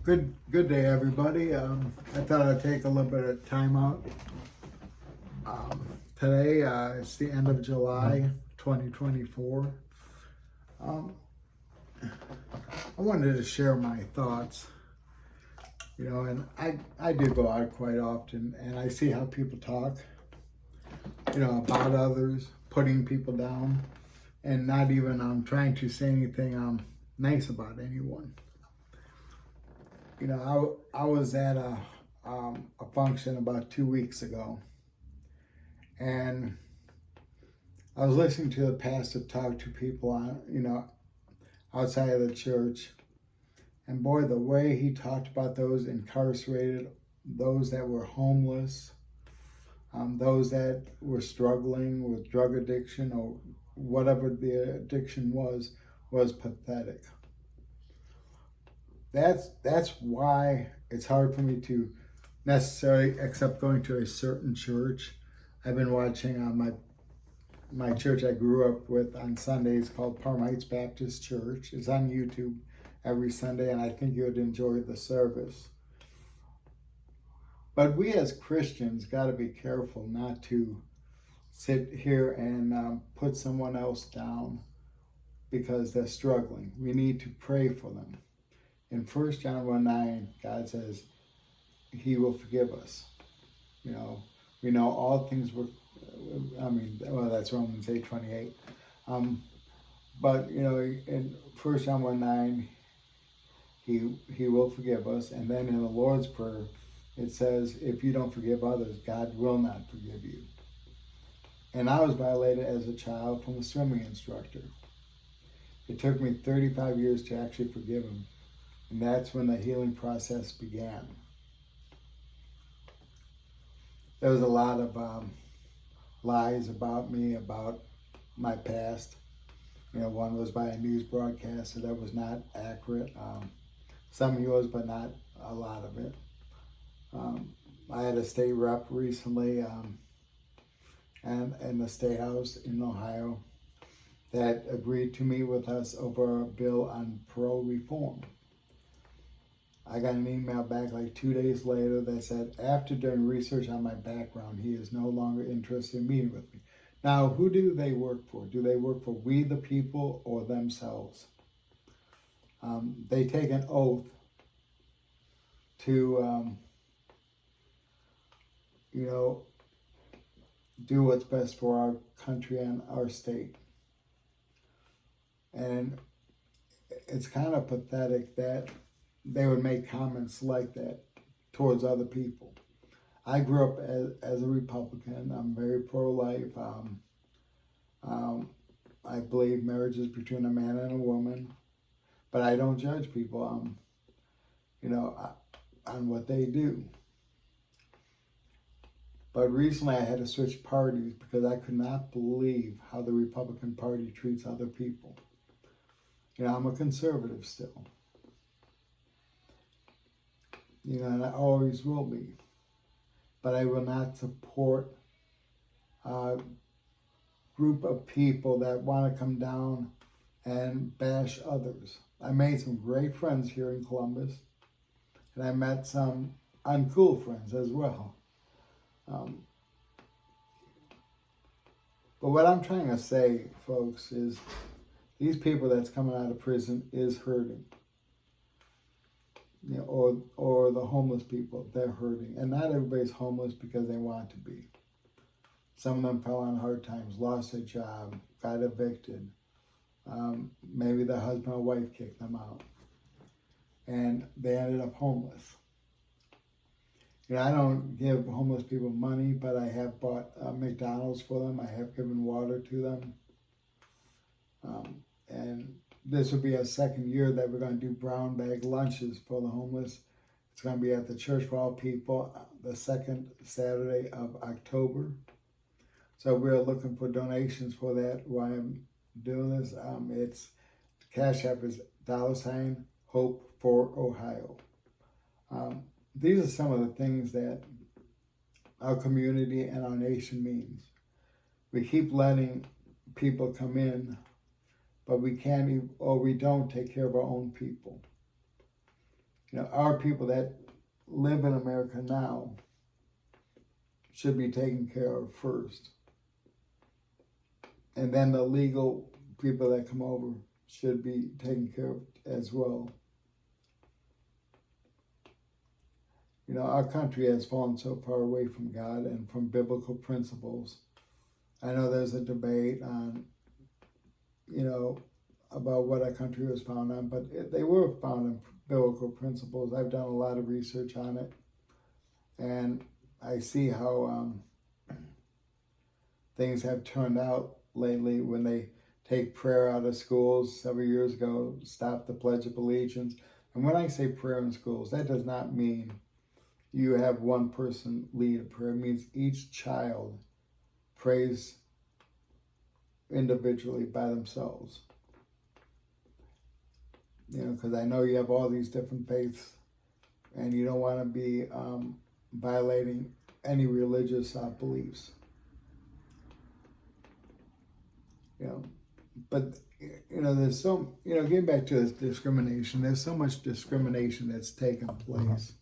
Good day, everybody. I thought I'd take a little bit of time out. Today, it's the end of July 2024. Um, I wanted to share my thoughts, and I do go out quite often, and I see how people talk, about others, putting people down, and not even trying to say anything nice about anyone. I was at a function about 2 weeks ago, and I was listening to the pastor talk to people outside of the church, and boy, the way he talked about those incarcerated, those that were homeless, those that were struggling with drug addiction or whatever the addiction was pathetic. That's why it's hard for me to necessarily accept going to a certain church. I've been watching my church I grew up with on Sundays called Palm Heights Baptist Church. It's on YouTube every Sunday, and I think you would enjoy the service. But we as Christians got to be careful not to sit here and put someone else down because they're struggling. We need to pray for them. In 1 John 1:9, God says He will forgive us. We know all things work. That's Romans 8:28. But in 1 John 1:9, He will forgive us. And then in the Lord's Prayer, it says, if you don't forgive others, God will not forgive you. And I was violated as a child from a swimming instructor. It took me 35 years to actually forgive him. And that's when the healing process began. There was a lot of lies about me, about my past. One was by a news broadcaster that was not accurate. Some of yours, but not a lot of it. I had a state rep recently and in the State House in Ohio that agreed to meet with us over a bill on parole reform. I got an email back like 2 days later that said, after doing research on my background, he is no longer interested in meeting with me. Now, who do they work for? Do they work for we the people or themselves? They take an oath to, do what's best for our country and our state. And it's kind of pathetic that they would make comments like that towards other people. I grew up as a Republican. I'm very pro-life. I believe marriage is between a man and a woman, but I don't judge people, on what they do. But recently I had to switch parties because I could not believe how the Republican Party treats other people. I'm a conservative still. And I always will be. But I will not support a group of people that want to come down and bash others. I made some great friends here in Columbus, and I met some uncool friends as well. But what I'm trying to say, folks, is these people that's coming out of prison is hurting. Or the homeless people, they're hurting. And not everybody's homeless because they want to be. Some of them fell on hard times, lost their job, got evicted. Maybe the husband or wife kicked them out. And they ended up homeless. I don't give homeless people money, but I have bought McDonald's for them. I have given water to them. And this will be our second year that we're going to do brown bag lunches for the homeless. It's going to be at the Church for All People the second Saturday of October. So we're looking for donations for that while I'm doing this. It's Cash App is $Hope for Ohio. These are some of the things that our community and our nation means. We keep letting people come in, but we can't or we don't take care of our own people. Our people that live in America now should be taken care of first. And then the legal people that come over should be taken care of as well. Our country has fallen so far away from God and from biblical principles. I know there's a debate on, about what our country was founded on, but they were founded on biblical principles. I've done a lot of research on it, and I see how things have turned out lately when they take prayer out of schools. Several years ago, stopped the Pledge of Allegiance. And when I say prayer in schools, that does not mean you have one person lead a prayer. It means each child prays individually by themselves. Because I know you have all these different faiths, and you don't want to be violating any religious beliefs. But there's so getting back to this discrimination. There's so much discrimination that's taken place.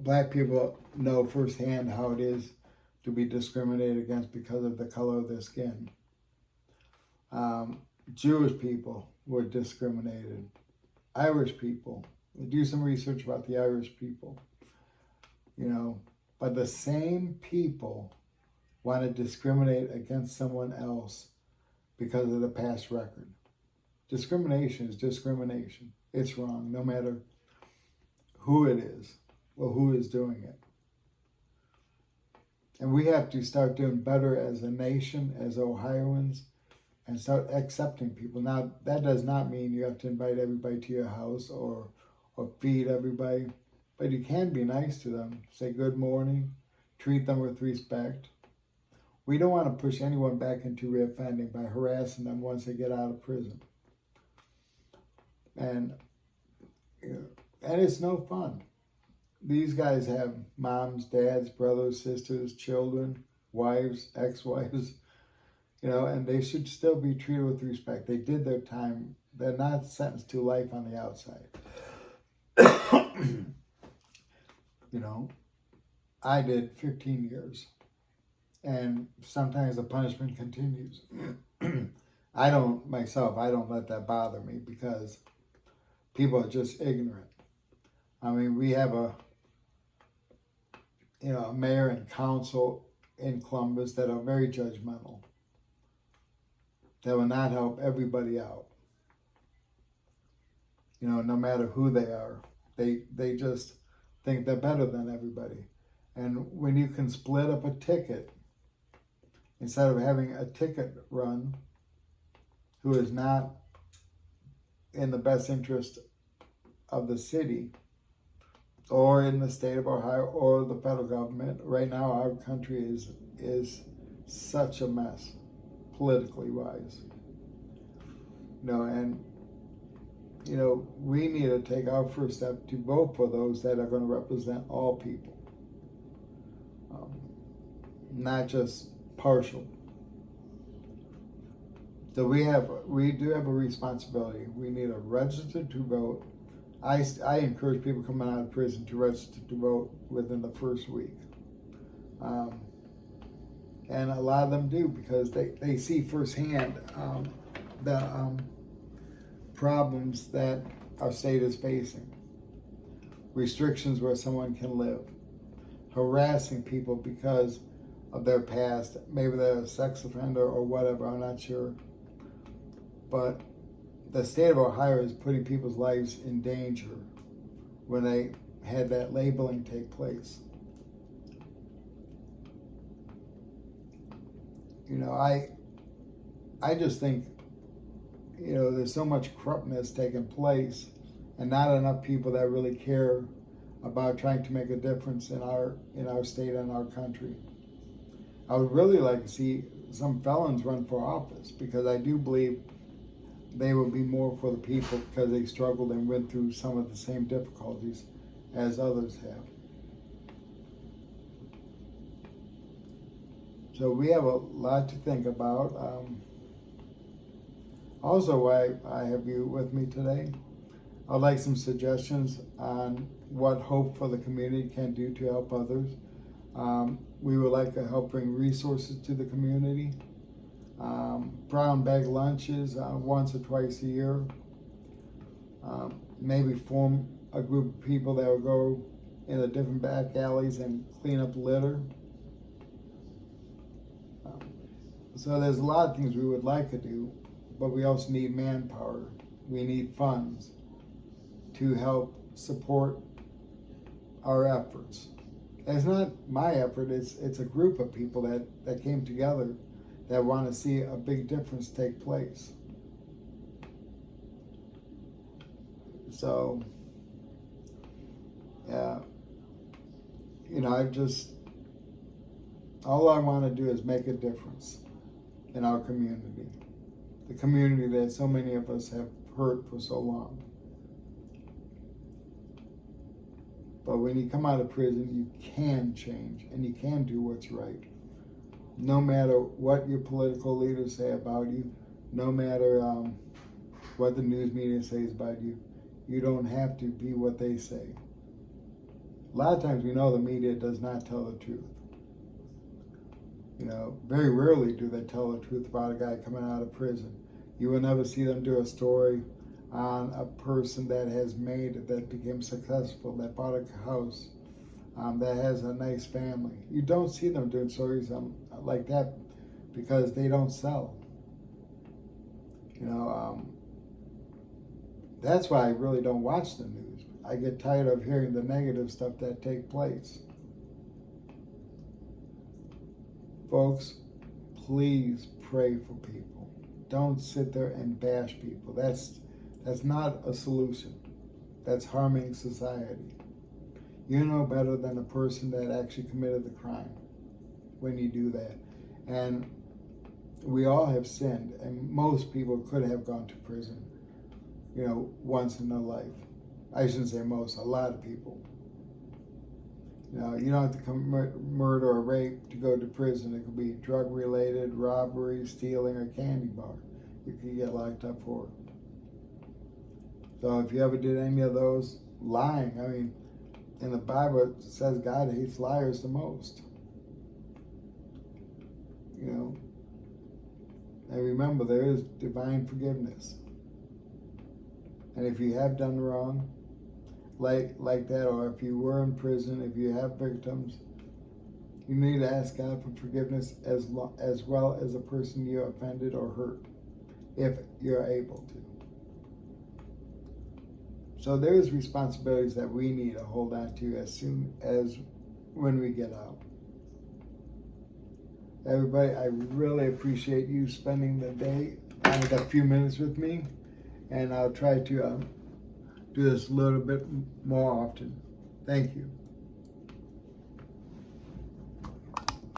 Black people know firsthand how it is to be discriminated against because of the color of their skin. Jewish people were discriminated. Irish people. Do some research about the Irish people. But the same people want to discriminate against someone else because of the past record. Discrimination is discrimination. It's wrong, no matter who it is or who is doing it. And we have to start doing better as a nation, as Ohioans, and start accepting people. Now, that does not mean you have to invite everybody to your house or feed everybody, but you can be nice to them. Say good morning, treat them with respect. We don't want to push anyone back into reoffending by harassing them once they get out of prison. And it's no fun. These guys have moms, dads, brothers, sisters, children, wives, ex-wives, and they should still be treated with respect. They did their time. They're not sentenced to life on the outside. I did 15 years. And sometimes the punishment continues. I don't let that bother me because people are just ignorant. I mean, we have a mayor and council in Columbus that are very judgmental, that will not help everybody out. No matter who they are, they just think they're better than everybody. And when you can split up a ticket, instead of having a ticket run who is not in the best interest of the city or in the state of Ohio or the federal government, right now our country is such a mess, politically wise. We need to take our first step to vote for those that are going to represent all people, not just partial. So we do have a responsibility. We need to register to vote. I encourage people coming out of prison to register to vote within the first week. And a lot of them do because they see firsthand the problems that our state is facing. Restrictions where someone can live. Harassing people because of their past. Maybe they're a sex offender or whatever, I'm not sure. But the state of Ohio is putting people's lives in danger when they had that labeling take place. I just think, there's so much corruptness taking place and not enough people that really care about trying to make a difference in our state and our country. I would really like to see some felons run for office because I do believe they will be more for the people because they struggled and went through some of the same difficulties as others have. So we have a lot to think about. Also, why I have you with me today, I'd like some suggestions on what Hope for the Community can do to help others. We would like to help bring resources to the community. Brown bag lunches once or twice a year. Maybe form a group of people that will go in the different back alleys and clean up litter. So there's a lot of things we would like to do, but we also need manpower. We need funds to help support our efforts. And it's not my effort, it's a group of people that came together that want to see a big difference take place. So, yeah, all I want to do is make a difference in our community. The community that so many of us have hurt for so long. But when you come out of prison, you can change and you can do what's right. No matter what your political leaders say about you, no matter what the news media says about you, you don't have to be what they say. A lot of times we know the media does not tell the truth. Very rarely do they tell the truth about a guy coming out of prison. You will never see them do a story on a person that has made it, that became successful, that bought a house, that has a nice family. You don't see them doing stories like that because they don't sell. That's why I really don't watch the news. I get tired of hearing the negative stuff that take place. Folks, please pray for people. Don't sit there and bash people. That's not a solution. That's harming society. You know better than a person that actually committed the crime when you do that. And we all have sinned, and most people could have gone to prison, once in their life. I shouldn't say most, a lot of people. You don't have to commit murder or rape to go to prison. It could be drug-related, robbery, stealing, or candy bar. You could get locked up for it. So if you ever did any of those, lying, in the Bible it says God hates liars the most. And remember, there is divine forgiveness. And if you have done wrong, like that, or if you were in prison, if you have victims, you need to ask God for forgiveness as well as the person you offended or hurt, if you're able to. So there's responsibilities that we need to hold on to as soon as when we get out. Everybody, I really appreciate you spending the day, a few minutes with me, and I'll try to do this a little bit more often. Thank you.